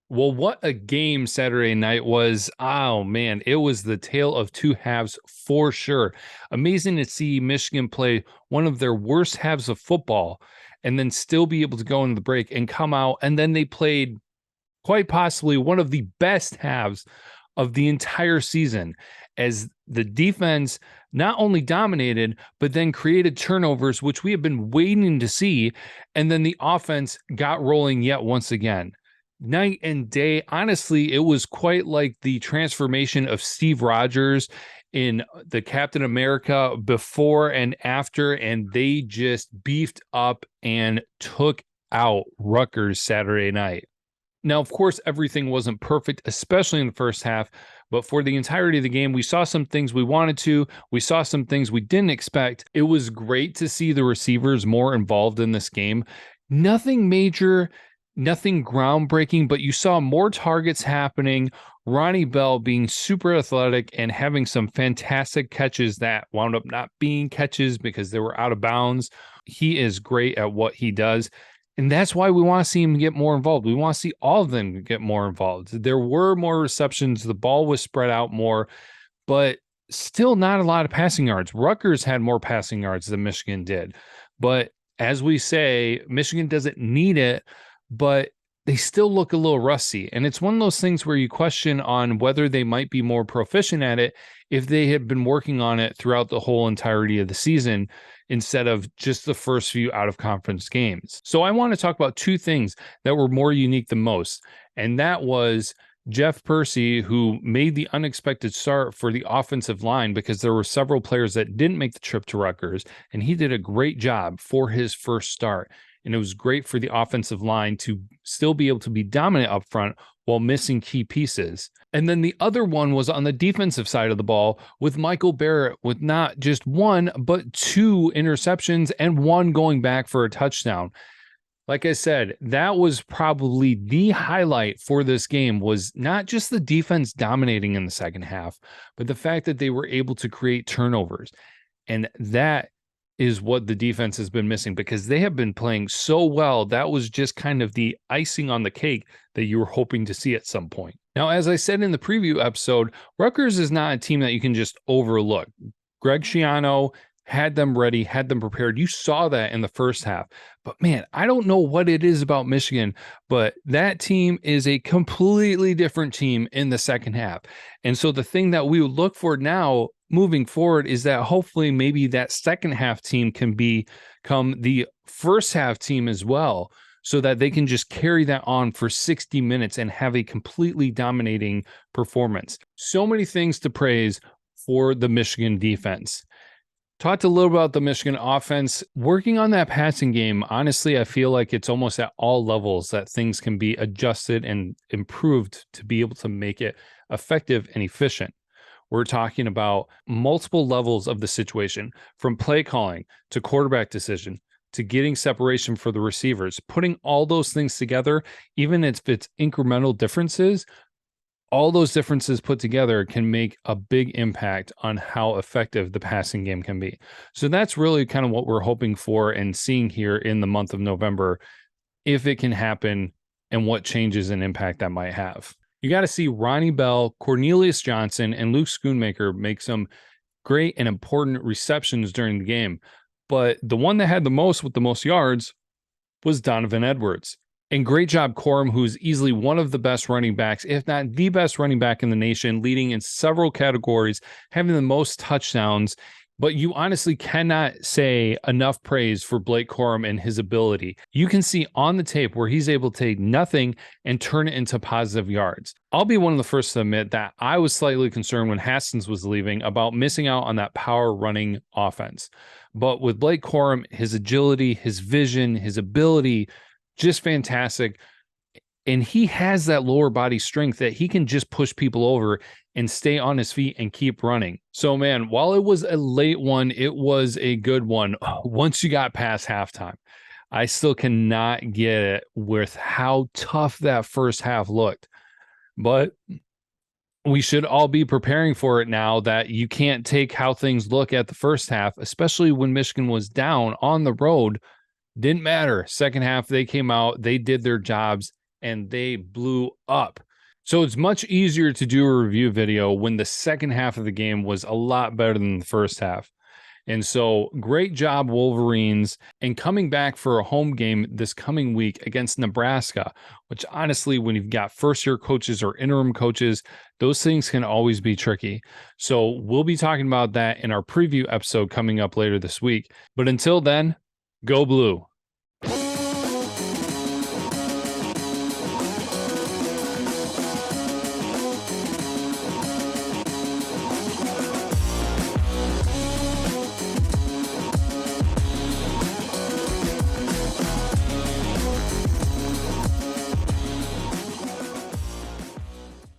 Well, what a game Saturday night was. Oh, man. It was the tale of two halves for sure. Amazing to see Michigan play one of their worst halves of football and then still be able to go into the break and come out. And then they played quite possibly one of the best halves of the entire season as the defense not only dominated, but then created turnovers, which we have been waiting to see. And then the offense got rolling yet once again. Night and day. Honestly, it was quite like the transformation of Steve Rogers in the Captain America before and after, and they just beefed up and took out Rutgers Saturday night. Now, of course, everything wasn't perfect, especially in the first half, but for the entirety of the game, we saw some things we wanted to. We saw some things we didn't expect. It was great to see the receivers more involved in this game. Nothing major, nothing groundbreaking, but you saw more targets happening. Ronnie Bell being super athletic and having some fantastic catches that wound up not being catches because they were out of bounds. He is great at what he does. And that's why we want to see him get more involved. We want to see all of them get more involved. There were more receptions. The ball was spread out more, but still not a lot of passing yards. Rutgers had more passing yards than Michigan did. But as we say, Michigan doesn't need it, but they still look a little rusty. And it's one of those things where you question on whether they might be more proficient at it if they had been working on it throughout the whole entirety of the season instead of just the first few out of conference games. So I want to talk about two things that were more unique than most. And that was Jeff Percy, who made the unexpected start for the offensive line because there were several players that didn't make the trip to Rutgers, and he did a great job for his first start. And it was great for the offensive line to still be able to be dominant up front while missing key pieces. And then the other one was on the defensive side of the ball with Michael Barrett with not just one, but two interceptions and one going back for a touchdown. Like I said, that was probably the highlight for this game was not just the defense dominating in the second half, but the fact that they were able to create turnovers. And that is what the defense has been missing because they have been playing so well. That was just kind of the icing on the cake that you were hoping to see at some point. Now, as I said in the preview episode, Rutgers is not a team that you can just overlook. Greg Schiano had them ready, had them prepared. You saw that in the first half. But man, I don't know what it is about Michigan, but that team is a completely different team in the second half. And so the thing that we would look for now moving forward is that hopefully maybe that second half team can become the first half team as well, so that they can just carry that on for 60 minutes and have a completely dominating performance. So many things to praise for the Michigan defense. Talked a little about the Michigan offense. Working on that passing game, honestly, I feel like it's almost at all levels that things can be adjusted and improved to be able to make it effective and efficient. We're talking about multiple levels of the situation, from play calling to quarterback decision to getting separation for the receivers, putting all those things together, even if it's incremental differences, all those differences put together can make a big impact on how effective the passing game can be. So that's really kind of what we're hoping for and seeing here in the month of November, if it can happen and what changes and impact that might have. You got to see Ronnie Bell, Cornelius Johnson, and Luke Schoonmaker make some great and important receptions during the game. But the one that had the most with the most yards was Donovan Edwards. And great job, Corum, who's easily one of the best running backs, if not the best running back in the nation, leading in several categories, having the most touchdowns. But you honestly cannot say enough praise for Blake Corum and his ability. You can see on the tape where he's able to take nothing and turn it into positive yards. I'll be one of the first to admit that I was slightly concerned when Haskins was leaving about missing out on that power running offense. But with Blake Corum, his agility, his vision, his ability, just fantastic. And he has that lower body strength that he can just push people over and stay on his feet and keep running. So, man, while it was a late one, it was a good one. Once you got past halftime, I still cannot get it with how tough that first half looked. But we should all be preparing for it now that you can't take how things look at the first half, especially when Michigan was down on the road. Didn't matter. Second half, they came out, they did their jobs, and they blew up. So it's much easier to do a review video when the second half of the game was a lot better than the first half. And so great job, Wolverines, and coming back for a home game this coming week against Nebraska, which honestly, when you've got first-year coaches or interim coaches, those things can always be tricky. So we'll be talking about that in our preview episode coming up later this week. But until then, go Blue.